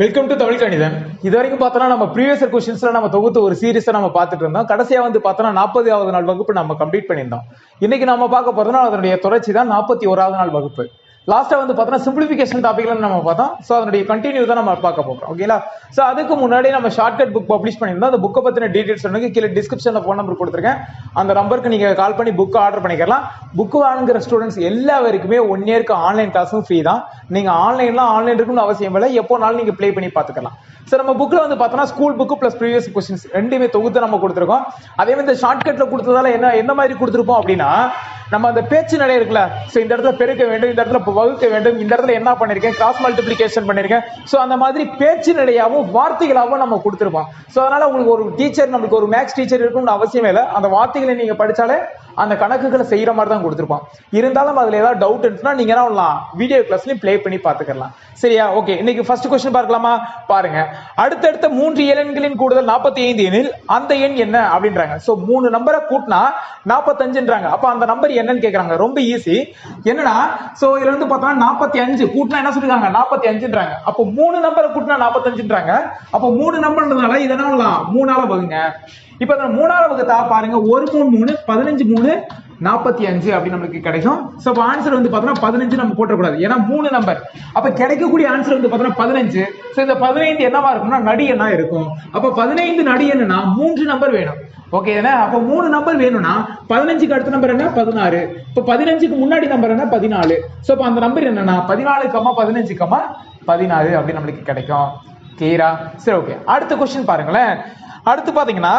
Welcome to Tamil கணிதன். இது வரைக்கும் பார்த்தோம்னா நம்ம ப்ரீவியஸ் கொஸ்டின்ஸ்ல நம்ம தொகுத்து ஒரு சீரிஸை நம்ம பார்த்துட்டு இருந்தோம். கடைசியா வந்து பார்த்தோம்னா 40வது நாள் வகுப்பு நம்ம கம்ப்ளீட் பண்ணியிருந்தோம். இன்னைக்கு நம்ம பார்க்க போறோம்னா அதனுடைய தொடர்ச்சி தான் 41வது நாள் வகுப்பு. லாஸ்டா வந்து பார்த்தோம்னா சிம்பிளிஃபிகேஷன் டாபிக்ல நம்ம பார்த்தோம். ஸோ அதனுடைய கண்டினியூ தான் நம்ம பார்க்க போகிறோம். ஓகேங்களா? ஸோ அதுக்கு முன்னாடி நம்ம ஷார்ட்கட் புக் பப்ளிஷ் பண்ணியிருந்தோம். அந்த புக்கை பத்தின டீடைல்ஸ் சொன்னது கீழே டிஸ்கிரிப்ஷன்ல ஃபோன் நம்பர் கொடுத்துருக்கேன். அந்த நம்பருக்கு நீங்க கால் பண்ணி புக் ஆர்டர் பண்ணிக்கலாம். புக் வாங்குற ஸ்டூடெண்ட்ஸ் எல்லாருக்குமே 1 இயருக்கு ஆன்லைன் கிளாஸும் ஃப்ரீ தான். நீங்க ஆன்லைன் இருக்குன்னு அவசியம் இல்லை, எப்போனாலும் நீங்க ப்ளே பண்ணி பார்த்துக்கலாம். சார் நம்ம புக்ல வந்து பார்த்தோம்னா school book plus previous questions ரெண்டுமே தொகுத்து நம்ம கொடுத்துருக்கோம். அதே மாதிரி இந்த ஷார்ட்கட்ல கொடுத்ததால என்ன மாதிரி கொடுத்துருப்போம் அப்படின்னா, நம்ம அந்த பேச்சு நடை இருக்குல்ல, ஸோ இந்த இடத்துல பெருக்க வேண்டும், இந்த இடத்துல வகுக்க வேண்டும், இந்த இடத்துல என்ன பண்ணிருக்கேன், கிராஸ் மல்டிபிளிகேஷன் பண்ணிருக்கேன். ஸோ அந்த மாதிரி பேச்சு நடையாகவும் வார்த்தைகளாகவும் நம்ம கொடுத்துருப்போம். ஸோ அதனால உங்களுக்கு ஒரு டீச்சர், நம்மளுக்கு ஒரு மேக்ஸ் டீச்சர் இருக்கும்னு அவசியமே இல்லை. அந்த வார்த்தைகளை நீங்க படிச்சாலே அந்த கணக்குகளை செய்யற மாதிரி தான் கொடுத்துருப்போம். இருந்தாலும் அதுல ஏதாவது டவுட் இருந்துச்சுன்னா நீங்க என்ன பண்ணலாம், வீடியோ கிளாஸ்லயும் ப்ளே பண்ணி பார்த்துக்கலாம். சரியா? ஓகே, இன்னைக்கு ஃபர்ஸ்ட் क्वेश्चन பார்க்கலாமா? பாருங்க. அடுத்தடுத்த 3 எண்களின் கூடுதல் 45 எனில் அந்த எண் என்ன அப்படின்றாங்க. சோ 3 நம்பரை கூட்டினா 45ன்றாங்க. அப்ப அந்த நம்பர் என்னன்னு கேக்குறாங்க. ரொம்ப ஈஸி. என்னன்னா, சோ இதுல வந்து பார்த்தா 45 கூட்டினா என்ன சொல்றாங்க, 45ன்றாங்க. அப்போ 3 நம்பரை கூட்டினா 45ன்றாங்க. அப்போ 3 நம்பர்ன்றதால இத என்ன பண்ணலாம், 3ஆல வகுங்க. இப்ப அந்த 3ஆல வகுத்தா பாருங்க, 1 3 15 3 45 அப்படி நமக்கு கிடைக்கும். சோ அப்ப ஆன்சர் வந்து பார்த்தோம்னா 15 நம்ம போட்டக்கூடாது, ஏன்னா 3 நம்பர். அப்ப கிடைக்கக்கூடிய ஆன்சர் வந்து பார்த்தோம்னா 15. சோ இந்த 15 என்னவா இருக்கும்னா நடி எண்ணா இருக்கும். அப்ப 15 நடி எண்ணுனா 3 நம்பர் வேணும். ஓகே, அப்ப 3 நம்பர் வேணும்னா 15க்கு அடுத்த நம்பர் என்ன, 16. இப்ப 15க்கு முன்னாடி நம்பர் என்ன, 14. சோ அப்ப அந்த நம்பர் என்னன்னா 14, 15, 14 அப்படி நம்மளுக்கு கிடைக்கும். கிளியரா? சரி, ஓகே. அடுத்த क्वेश्चन பாருங்களேன். அடுத்து பாத்தீங்கன்னா,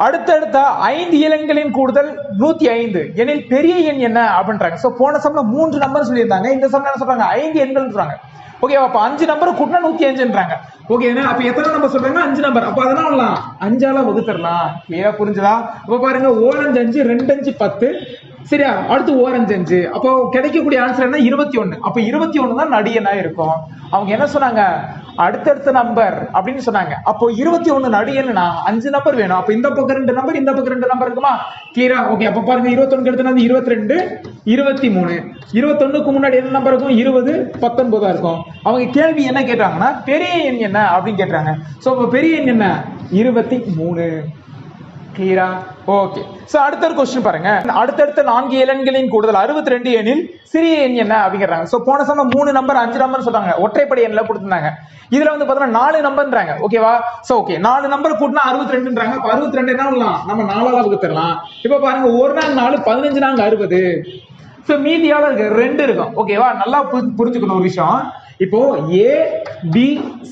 அடுத்தடுத்த 5 இலங்களின் கூடுதல் 105 எனில் பெரிய எண் என்ன அப்படின்றாங்க. சோ போன சம்ல 3 நம்பர் சொல்லியிருந்தாங்க, இந்த சம்ல என்ன சொல்றாங்க, 5 எண்கள் சொல்றாங்க. ஓகே, அப்ப 5 நம்பர் கூட்டினா 105ன்றாங்க. ஓகே, அப்ப எத்தனை நம்பர் சொல்றாங்க, 5 நம்பர். அப்ப அதனால 5ஆல வகுத்துறலாம். கிளியரா புரிஞ்சுதா? அப்ப பாருங்க, 1 5 5 2 5 10. சரியா? அடுத்து 1 5 5. அப்போ கிடைக்கக்கூடிய ஆன்சர் என்ன, 21. அப்ப 21 தான் நடி எண்ணா இருக்கும். அவங்க என்ன சொன்னாங்க, அடுத்தடுத்த நம்பர் அப்படின்னு சொன்னாங்க. அப்போ 21 நடி எண்ணுனா 5 நம்பர் வேணும். அப்ப இந்த பக்கம் 2 நம்பர், இந்த பக்கம் 2 நம்பர் இருக்குமா? கிளியரா? ஓகே, அப்ப பாருங்க, 21 எடுத்தா 22 23. 21க்கு முன்னாடி என்ன நம்பர் இருக்கும், 20 19 இருக்கும். அவங்க கேள்வி என்ன கேட்டாங்கன்னா, பெரிய எண் என்ன அப்படின்னு கேட்டாங்க. சோ அப்ப பெரிய எண் என்ன, 23. கிளியரா? ஓகே. சோ அடுத்த ஒரு क्वेश्चन பாருங்க. அடுத்தடுத்த 4 எண்களின் கூடுதல் 62 எனில் சிறிய எண் என்ன அப்படிங்கறாங்க. சோ போன சம 3 நம்பர் 5 நம்பர் சொல்றாங்க, ஒற்றைப்படை எண்ல கொடுத்திருந்தாங்க. இதுல வந்து பார்த்தா 4 நம்பர்ன்றாங்க. ஓகேவா? சோ ஓகே, 4 நம்பர் கூட்டினா 62ன்றாங்க. அப்ப 62 என்ன பண்ணலாம், நம்ம 4ஆல வகுத்துறலாம். இப்ப பாருங்க, 1 நாள் 4, 15 நாள் 60. சோ மீதியால இருக்கு 2 இருக்கும். ஓகேவா? நல்லா புரிஞ்சுக்கணும் ஒரு விஷயம். இப்போ A B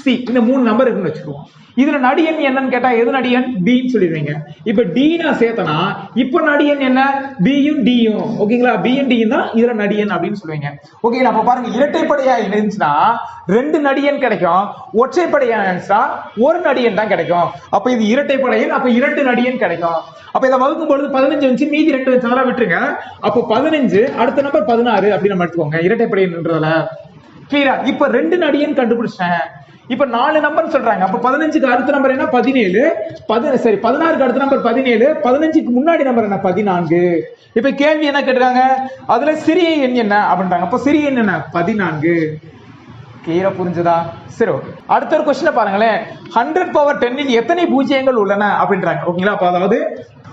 C இந்த 3 நம்பர் இருக்குன்னு வச்சுக்குவோம். இதுல நடி எண் என்னன்னு கேட்டா எது நடி எண், B ன்னு சொல்லிடுவீங்க. இப்ப D நான் சேர்த்தனா இப்ப நடி எண் என்ன, B யும் D யும். ஓகேங்களா? B யும் D யும் தான் இதுல நடி எண் அப்படின்னு சொல்லுவீங்க. ஓகேங்களா? அப்ப பாருங்க, இரட்டைப்படையா இருந்துச்சுன்னா 2 நடி எண் கிடைக்கும், ஒற்றைப்படையா இருந்துச்சுன்னா 1 நடி எண் தான் கிடைக்கும். அப்ப இது இரட்டைப்படை எண், அப்ப 2 நடி எண் கிடைக்கும். அப்ப இதை வகுக்கும் பொழுது 15 வந்துச்சு, மீதி 2 வந்துச்சு, அதெல்லாம் விட்டுருங்க. அப்போ 15 அடுத்த நம்பர் 16 அப்படி நம்ம எடுத்துக்கோங்க, இரட்டைப்படை எண்ன்றதால. கிளியரா? இப்ப 2 நடி எண் கண்டுபிடிச்சேன். இப்ப 4 நம்பர் சொல்றாங்க. அப்ப 15க்கு அடுத்த நம்பர் என்ன, 17. 16க்கு அடுத்த நம்பர் 17. 15க்கு முன்னாடி நம்பர் என்ன, 14. இப்ப கேள்வி என்ன கேட்டுறாங்க, அதுல சிறிய எண் என்ன அப்படின்றாங்க. அப்ப சிறிய எண் என்ன, 14. கிளியரா புரிஞ்சதா? சரி, ஓகே. அடுத்த ஒரு क्वेश्चन பாருங்களேன். 100 பவர் 10 எத்தனை பூஜ்ஜியங்கள் உள்ளன அப்படின்றாங்க. ஓகேங்களா? அப்ப அதாவது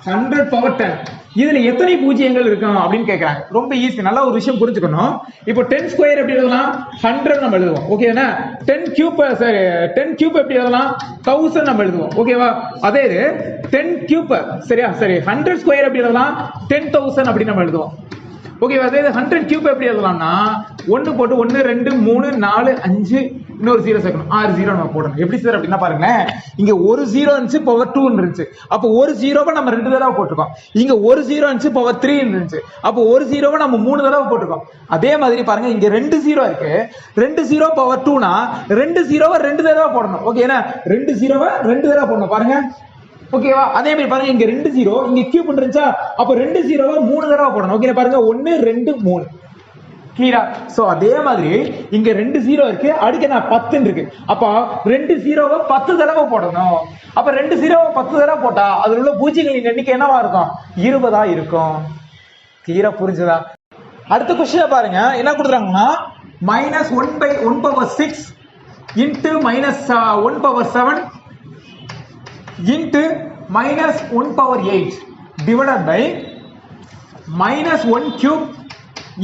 100 பவர் 10 இதுல எத்தனை பூஜ்ஜியங்கள் இருக்கும் அப்படின்னு கேக்குறாங்க. ரொம்ப ஈஸி, நல்லா ஒரு விஷயம் புரிஞ்சுக்கணும். இப்போ 10 ஸ்கொயர் எப்படி எழுதலாம், 100 நம்ம எழுதுவோம். ஓகேனா? 10 கியூப், சரி 10 கியூப் எப்படி எழுதலாம், 1000 நம்ம எழுதுவோம். ஓகேவா? அதே இது 10 கியூப், சரியா? சரி 100 ஸ்கொயர் எப்படி எழுதலாம், 10,000 அப்படி நம்ம எழுதுவோம். ஓகே, அதே 100 கியூப் எப்படி எழுதலாம்னா 1 போட்டு 1 2 3 4 5 இன்னொரு 0 சேர்க்கணும், 6 0 நம்ம போடணும். எப்படி சார் அப்படின்னா பாருங்களேன், இங்க ஒரு 0 இருந்துச்சு, பவர் 2 இருந்துச்சு. அப்போ ஒரு 0வை நம்ம 2 தடவை போட்டுக்கோம். இங்க ஒரு 0 இருந்துச்சு, பவர் 3 இருந்துச்சு. அப்போ ஒரு 0வை நம்ம 3 தடவை போட்டுக்கோம். அதே மாதிரி பாருங்க, இங்க 2 0 இருக்கு, 2 0 பவர் 2னா 2 0வை 2 தடவை போடணும். ஓகேனா? 2 0வை 2 தடவை போடணும். பாருங்க, ஓகேவா? அதே மாதிரி பாருங்க, இங்க 2 0, இங்க கியூப் இருந்துச்சா, அப்ப 2 0வை 3 தடவை போடணும். ஓகே பாருங்க, 1 2 3. கிளியரா? சோ அதே மாதிரி இங்க 2 0 இருக்கு, அடுத்து நான் 10 இருக்கு. அப்ப 2 0வை 10 தடவை போடணும். அப்ப 2 0வை 10 தடவை போட்டா அதுல உள்ள பூஜ்ஜியங்களின் எண்ணிக்கை என்னவா இருக்கும், 20 இருக்கும். கிளியரா புரிஞ்சதா? அடுத்த क्वेश्चन பாருங்க, என்ன கொடுக்குறாங்கன்னா -1/1/6 into minus 1 power 7 into minus 1 power 8 divided by minus 1 cube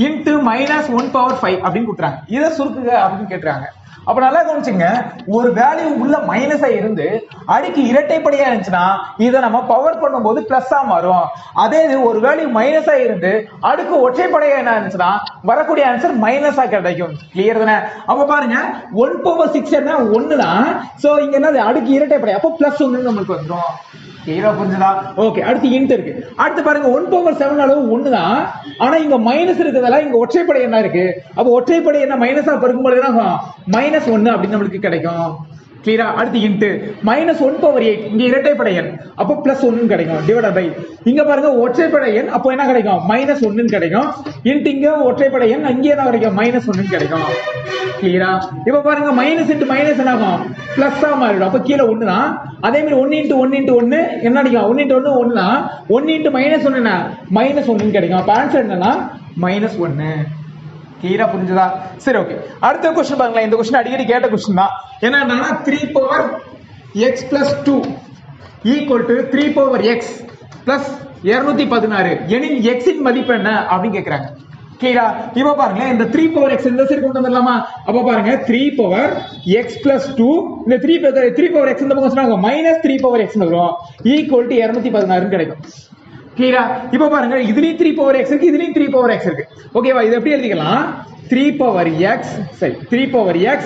into minus 1 power 5 அப்படின்னு கொடுத்துறாங்க. இதை சுருக்குங்க அப்படின்னு கேட்டுறாங்க. அப்ப நல்லா கவனிச்சுங்க, ஒரு வேல்யூ உள்ள மைனஸா இருந்து அடுக்கு இரட்டைப்படையா இருந்துச்சுன்னா இதை நம்ம பவர் பண்ணும்போது பிளஸ்ஸா மாறும். அதே இது ஒரு வேல்யூ மைனஸா இருந்து அடுக்கு ஒற்றைப்படையா என்ன இருந்துச்சுன்னா வரக்கூடிய ஆன்சர் மைனஸா கிடைக்கும். கிளியர் தானே? அப்ப பாருங்க 1 பவர் 6 என்ன 1 தான். சோ இங்க என்னது அடுக்கு இரட்டைப்படை, அப்போ பிளஸ் 1 நம்மளுக்கு வந்துடும். கிளியரா புரிஞ்சுதா? ஓகே, அடுத்து இன்ட் இருக்கு. அடுத்து பாருங்க 1 பவர் 7 அளவு 1 தான். ஆனா இங்க மைனஸ் இருக்கிறதால இங்க ஒற்றைப்படை என்ன இருக்கு, அப்ப ஒற்றைப்படை என்ன மைனஸா பெருக்கும்போது என்ன மைனஸ் 1 அப்படின்னு நம்மளுக்கு கிடைக்கும். கிளியரா? அடுத்து இன்ட் minus 1 power 8 இங்க இரட்டைப்படை எண், அப்ப பிளஸ் 1 கிடைக்கும். டிவைடட் பை இங்க பாருங்க ஒற்றைப்படை எண், அப்போ என்ன கிடைக்கும் மைனஸ் 1 கிடைக்கும். இன்ட் இங்க ஒற்றைப்படை எண், அங்க என்ன கிடைக்கும் மைனஸ் 1 கிடைக்கும். கிளியரா? இப்ப பாருங்க மைனஸ் இன்டு மைனஸ் என்ன ஆகும் பிளஸ்ஸா மாறிடும். அப்ப கீழே 1 தான். அதே மாதிரி 1 இன்டு 1 இன்டு 1 என்ன கிடைக்கும் 1 இன்டு 1 1 தான். 1 இன்டு மைனஸ் 1 என்ன மைனஸ் 1 கிடைக்கும். அப்ப ஆன்சர் என்னன்னா மைனஸ் 1. கிளியரா புரிஞ்சுதா? சரி, ஓகே. அடுத்த क्वेश्चन பாருங்க. இந்த क्वेश्चन அடிக்கடி கேட்ட क्वेश्चन தான். என்னன்னா 3 power x plus 2 equal to 3 power x plus 216 எனில் x இன் மதிப்பு என்ன அப்படின்னு கேக்குறாங்க. கிளியரா? இப்போ பாருங்க இந்த 3 பவர் x இந்த சைடு கொண்டு வந்துடலாமா? அப்ப பாருங்க 3 பவர் x plus 2 இந்த 3 பவர் x இந்த பக்கம் சொன்னாங்க மைனஸ் 3 பவர் x வரும் equal to 216 கிடைக்கும். கிளியரா? இப்போ பாருங்க இதுலயும் 3 பவர் x இருக்கு, இதுலயும் 3 பவர் x இருக்கு. ஓகேவா? இது எப்படி எழுதிக்கலாம் 3 பவர் x சரி 3 பவர் x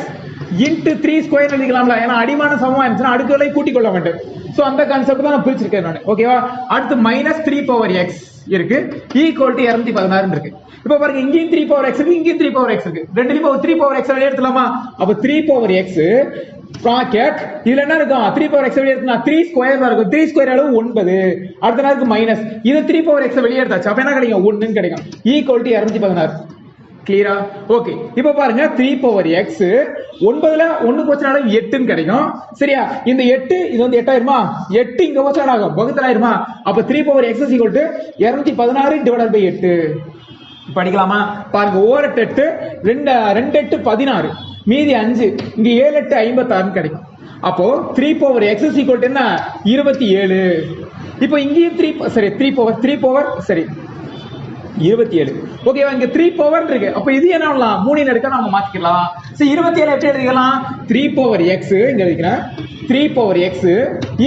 into 3 ஸ்கொயர் எழுதிக்கலாம்ல. ஏன்னா அடிமான சமமா இருந்துச்சுன்னா அடுக்குகளை கூட்டிக் கொள்ள வேண்டும். சோ அந்த கான்செப்ட் தான் நான் பிரிச்சிருக்கேன் நான். ஓகேவா? அடுத்து மைனஸ் 3 பவர் x இருக்கு ஈக்குவல் டு 216 இருக்கு. இப்போ பாருங்க இங்கேயும் 3 பவர் x இருக்கு, இங்கேயும் 3 பவர் x இருக்கு. ரெண்டுலயும் 3 பவர் x வெளிய எடுத்துலாமா? அப்ப 3 பவர் x bracket இதுல என்ன இருக்கும் 3 பவர் x வெளிய எடுத்தா 3 ஸ்கொயர் தான் இருக்கும். 3 ஸ்கொயர் அளவு 9. அடுத்த நாளுக்கு மைனஸ் இது 3 பவர் x வெளிய எடுத்தாச்சு. அப்ப என்ன கிடைக்கும் 1 ன்னு கிடைக்கும் ஈக்குவல் டு 216. கிளியரா? ஓகே. இப்போ பாருங்க 3 பவர் x 9ல 1 போச்சுனால 8 ன்னு கிடைக்கும். சரியா? இந்த 8 இது வந்து 8 ஆயிருமா? 8 இங்க போச்சுனா ஆகும் வகுத்தல் ஆயிருமா? அப்ப 3 பவர் x 216 டிவைடட் பை 8 படிக்கலாமா? பாருங்க 1 8 2 8 16 மீதி 5 இங்க 7 8 56 கிடைக்கும். அப்போ 3 பவர் x என்ன 27. இப்போ இங்கேயும் 3 பவர் சரி 27. ஓகேவா? இங்க 3 பவர் இருக்கு. அப்ப இது என்ன பண்ணலாம் 3 எடுக்க நாம மாத்திக்கலாம். சரி 27 எப்படி எழுதிக்கலாம் 3 பவர் x இங்க எழுதிக்கிறேன் 3 power x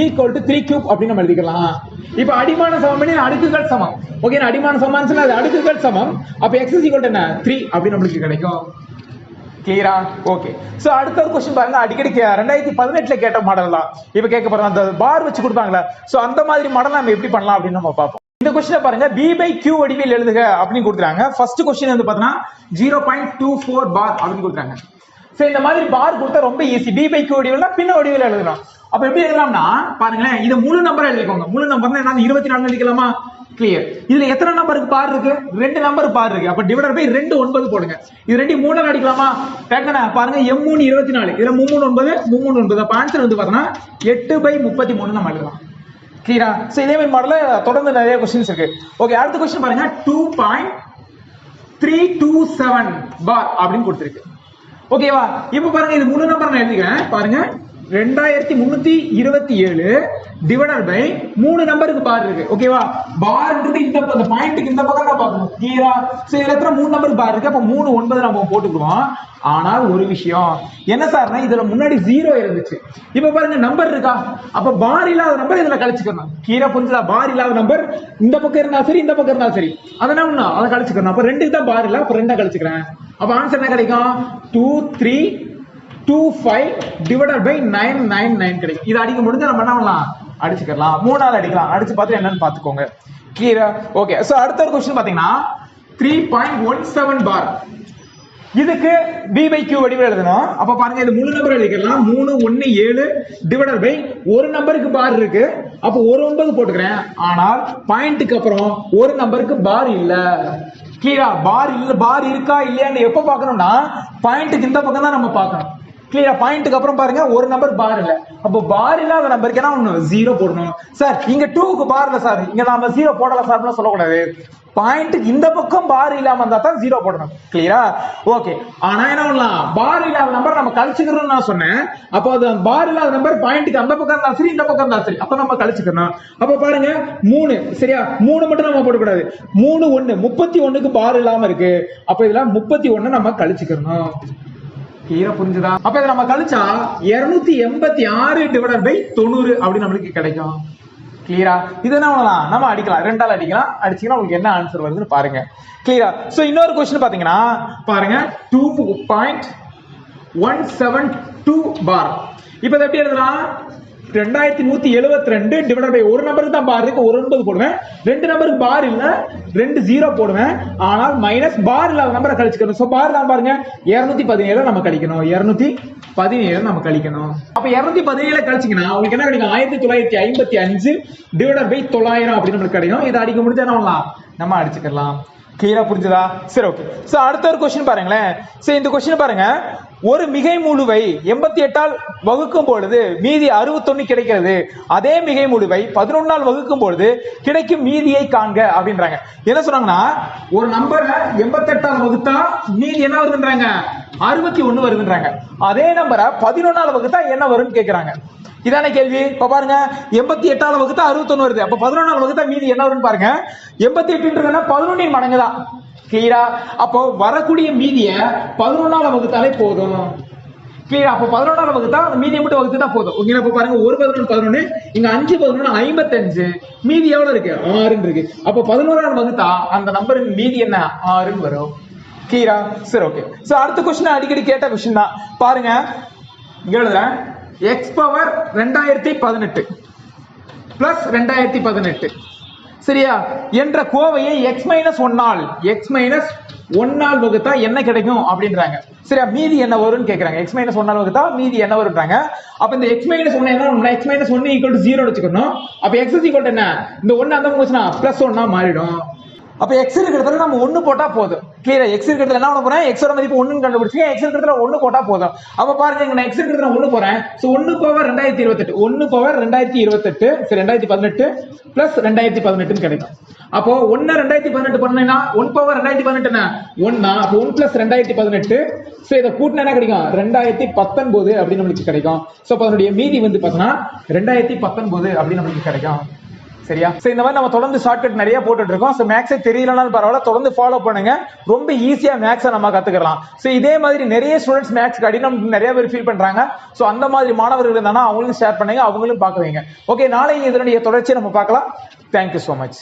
equal to 3 cube அப்படி நம்ம எழுதிக்கலாம். இப்ப அடிமான சமம் அடுக்குகள் சமம். ஓகே, அடிமான சமம்னா அது அடுக்குகள் சமம். அப்ப x ஈக்குவல் என்ன 3 அப்படி நமக்கு கிடைக்கும். கிளியரா? ஓகே. சோ அடுத்த ஒரு क्वेश्चन பாருங்க. அடிக்கடி 2018ல கேட்ட மாடல் தான் இப்ப கேட்க போறோம். அந்த பார் வச்சு கொடுப்பாங்களா? சோ அந்த மாதிரி மாடல் நம்ம எப்படி பண்ணலாம் அப்படின்னு நம்ம பார்ப்போம். இந்த क्वेश्चन பாருங்க b by q வடிவில் எழுதுக அப்படின்னு கொடுத்துறாங்க. ஃபர்ஸ்ட் क्वेश्चन வந்து பார்த்தா 0.24 பார் அப்படின்னு கொடுத்துறாங்க. சோ இந்த மாதிரி பார் கொடுத்தா ரொம்ப ஈஸி. b by q வடிவில்னா பின்ன வடிவில் எழுதணும். அப்ப எப்படி எழுதலாம்னா பாருங்களேன், இது முழு நம்பரா எழுதிக்கோங்க. முழு நம்பர்னா என்ன 24 எழுதிக்கலாமா? கிளியர். இதுல எத்தனை நம்பருக்கு பார் இருக்கு 2 நம்பர் பார் இருக்கு. அப்ப டிவைடட் பை 2 9 போடுங்க. இது ரெண்டு 3 அடிக்கலாமா? டக்குனா பாருங்க m3 24 இதுல 3 9 9. அப்ப ஆன்சர் வந்து பார்த்தா 8/33 நம்ம எழுதலாம். கிளியரா? சோ இதே மாதிரி மாடல்ல தொடர்ந்து நிறைய क्वेश्चंस இருக்கு. ஓகே, அடுத்த क्वेश्चन பாருங்க 2.327 பார் அப்படின்னு கொடுத்திருக்கு. ஓகேவா? இப்போ பாருங்க இது முழு நம்பர் நான் எழுதிக்கிறேன். பாருங்க 2327 டிவைடட் பை 3 நம்பருக்கு பார் இருக்கு. ஓகேவா? பார்ன்றது இந்த பாயிண்ட்க்கு இந்த பக்கம் தான் பார்க்கணும். கிளியரா? சோ இதுல எத்தனை 3 நம்பருக்கு பார் இருக்கு. அப்ப 3 9 நம்ம போட்டுக்குவோம். ஆனால் ஒரு விஷயம் என்ன சார்னா இதுல முன்னாடி 0 இருந்துச்சு. இப்ப பாருங்க நம்பர் இருக்கா? அப்ப பார் இல்லாத நம்பர் இதுல கழிச்சுக்கணும். கீழே புரிஞ்சுதா? பார் இல்லாத நம்பர் இந்த பக்கம் இருந்தா சரி இந்த பக்கம் இருந்தா சரி அதனால அதை கழிச்சுக்கணும். அப்ப 2க்கு தான் பார் இல்ல, அப்ப 2 கழிச்சுக்கிறேன். அப்ப ஆன்சர் என்ன கிடைக்கும் 2325 டிவைடட் பை 999 கிடைக்கும். இது அடிக்க முடிஞ்சா நம்ம என்ன பண்ணலாம் அடிச்சுக்கலாம். 3 நாள் அடிக்கலாம். அடிச்சு பார்த்து என்னன்னு பாத்துக்கோங்க. கிளியரா? ஓகே. சோ அடுத்த ஒரு क्वेश्चन பாத்தீங்கன்னா 3.17 பார். இதுக்கு b by q வடிவில் எழுதணும். அப்ப பாருங்க இது முழு நம்பர் எழுதிக்கலாம். 317 டிவைடட் பை ஒரு நம்பருக்கு பார் இருக்கு. அப்ப ஒரு 9 போட்டுக்கிறேன். ஆனால் பாயிண்ட்க்கு அப்புறம் ஒரு நம்பருக்கு பார் இல்ல. கிளியரா? பார் இல்ல, பார் இருக்கா இல்லையான்னு எப்ப பார்க்கணும்னா பாயிண்ட்க்கு இந்த பக்கம் தான் நம்ம பார்க்கணும். கிளியரா? பாயிண்ட்க்கு அப்புறம் பாருங்க ஒரு நம்பர் பார் இல்ல. அப்போ பார் இல்லாத நம்பருக்கு என்ன 0 போடணும். சார் இங்க 2க்கு பார் இல்ல சார், இங்க நாம 0 போடல சார்னு சொல்லக்கூடாது. பாயிண்ட்டுக்கு இந்த பக்கம் பார் இல்லாம இருந்தா தான் 0 போடணும். கிளியரா? ஓகே. ஆனா என்ன பண்ணலாம், பார் இல்லாத நம்பர் நம்ம கழிச்சுக்கிறோம்னு நான் சொன்னேன். அப்போ அது பார் இல்லாத நம்பர் பாயிண்ட்டுக்கு அந்த பக்கம் இருந்தா சரி, இந்த பக்கம் இருந்தா சரி, அப்ப நம்ம கழிச்சுக்கணும். அப்ப பாருங்க 3, சரியா? 3 மட்டும் நம்ம போடக்கூடாது. 3 1 31க்கு பார் இல்லாம இருக்கு. அப்ப இதுல 31 நம்ம கழிச்சுக்கணும். கிளியரா புரிஞ்சுதா? அப்ப இதை நம்ம கழிச்சா 286 டிவைடட் பை 90 அப்படி நம்மளுக்கு கிடைக்கும். கிளியரா? இது என்ன பண்ணலாம், நம்ம அடிக்கலாம், 2ஆல் அடிக்கலாம். அடிச்சீங்கன்னா உங்களுக்கு என்ன ஆன்சர் வருதுன்னு பாருங்க. கிளியரா? சோ இன்னொரு क्वेश्चन பாத்தீங்கன்னா பாருங்க 2.172 பார். இப்போ இத எப்படி எழுதலாம், 2172 டிவைடட் பை ஒரு நம்பருக்கு தான் பார் இருக்கு, ஒரு 9 போடுவேன். ரெண்டு நம்பருக்கு பார் இல்ல, 2 0 போடுவேன். ஆனால் மைனஸ் பார் இல்லாத நம்பரை கழிச்சுக்கணும். சோ பார் தான் பாருங்க 217 நம்ம கழிக்கணும். 217 நம்ம கழிக்கணும். அப்ப 217 கழிச்சீங்கன்னா உங்களுக்கு என்ன கிடைக்கும், 1955 டிவைடட் பை 900 அப்படின்னு நமக்கு கிடைக்கும். இதை அடிக்க முடிஞ்சா என்ன பண்ணலாம், நம்ம அடிச்சுக்கலாம். கிளியரா புரிஞ்சுதா? சரி, ஓகே. சோ அடுத்த ஒரு क्वेश्चन பாருங்களேன். சோ இந்த क्वेश्चन பாருங்க, ஒரு மிகை முழுவை 88ஆல் வகுக்கும் பொழுது மீதி 61 கிடைக்கிறது. அதே மிகை முழுவை 11ஆல் வகுக்கும் பொழுது கிடைக்கும் மீதியை காண்க அப்படின்றாங்க. என்ன சொன்னாங்கன்னா, ஒரு நம்பரை 88ஆல் வகுத்தா மீதி என்ன வருதுன்றாங்க, 61 வருதுன்றாங்க. அதே நம்பரை 11ஆல் வகுத்தா என்ன வரும்னு கேக்குறாங்க. இதான கேள்வி. இப்ப பாருங்க 88ஆல் வகுத்தா 61 வருது. அப்ப 11ஆல் வகுத்தா மீதி என்ன வரும்னு பாருங்க. 88ன்றதுனா 11 மடங்கு தான். கிளியரா? அப்போ வரக்கூடிய மீதிய 11ஆல் வகுத்தாலே போதும். கிளியரா? அப்போ 11ஆல் வகுத்தா அந்த மீதியை மட்டும் வகுத்துட்டா போதும். ஓகே. அப்ப பாருங்க 1 11 11, இங்க 5 11 55, மீதி எவ்வளவு இருக்கு, 6 இருக்கு. அப்போ 11ஆல் வகுத்தா அந்த நம்பரின் மீதி என்ன, 6 வரும். கிளியரா? சரி, ஓகே. சோ அடுத்த क्वेश्चन அடிக்கடி கேட்ட क्वेश्चन தான் பாருங்க. இங்க எழுதுறேன், x பவர் 2018 பிளஸ் 2018 சரியா என்ற கோவையை x மைனஸ் 1 ஆல் வகுத்தா என்ன கிடைக்கும் அப்படின்றாங்க. சரியா? மீதி என்ன வரும்னு கேக்குறாங்க. x மைனஸ் 1 ஆல் வகுத்தா மீதி என்ன வரும்ன்றாங்க. அப்ப இந்த x மைனஸ் 1 என்ன, x மைனஸ் 1 ஈக்குவல் டு 0 வச்சுக்கணும். அப்ப x இஸ் ஈக்குவல் டு என்ன, இந்த 1 அந்த போச்சுனா பிளஸ் 1 மாறிடும். அப்ப x இருக்கிறதுல நம்ம 1 போட்டா போதும். கிளியரா? x இருக்கிறதுல என்ன பண்ண போறேன், x ஓட மதிப்பு 1 ன்னு கண்டுபிடிச்சீங்க. x இருக்கிறதுல 1 போட்டா போதும். அப்ப பாருங்க இங்க நான் x இருக்கிறதுல 1 போறேன். சோ 1 பவர் 2028, 1 பவர் 2028 சரி 2018 பிளஸ் 2018 ன்னு கிடைக்கும். அப்போ 1 2018 பண்ணீங்கன்னா 1 பவர் 2018 என்ன 1 தான். அப்போ 1 பிளஸ் 2018, சோ இத கூட்டினா என்ன கிடைக்கும், 2019 அப்படி நமக்கு கிடைக்கும். சோ அப்ப அதனுடைய மீதி வந்து பார்த்தா 2019 அப்படி நமக்கு கிடைக்கும். சரியா? சோ இந்த மாதிரி நம்ம தொடர்ந்து ஷார்ட்கட் நிறைய போட்டுட்டு இருக்கோம். சோ மேக்ஸ் தெரியலனாலும் பரவாயில்ல, தொடர்ந்து ஃபாலோ பண்ணுங்க. ரொம்ப ஈஸியா மேக்ஸை நம்ம கத்துக்கலாம். சோ இதே மாதிரி நிறைய ஸ்டூடெண்ட்ஸ் மேக்ஸ் கடினம் நிறைய பேர் ஃபீல் பண்றாங்க. சோ அந்த மாதிரி மாணவர்கள் இருந்தாங்கன்னா அவங்களும் ஷேர் பண்ணுங்க, அவங்களும் பார்க்க வைங்க. ஓகே, நாளைக்கு இதனுடைய தொடர்ச்சியை நம்ம பார்க்கலாம். Thank you so much.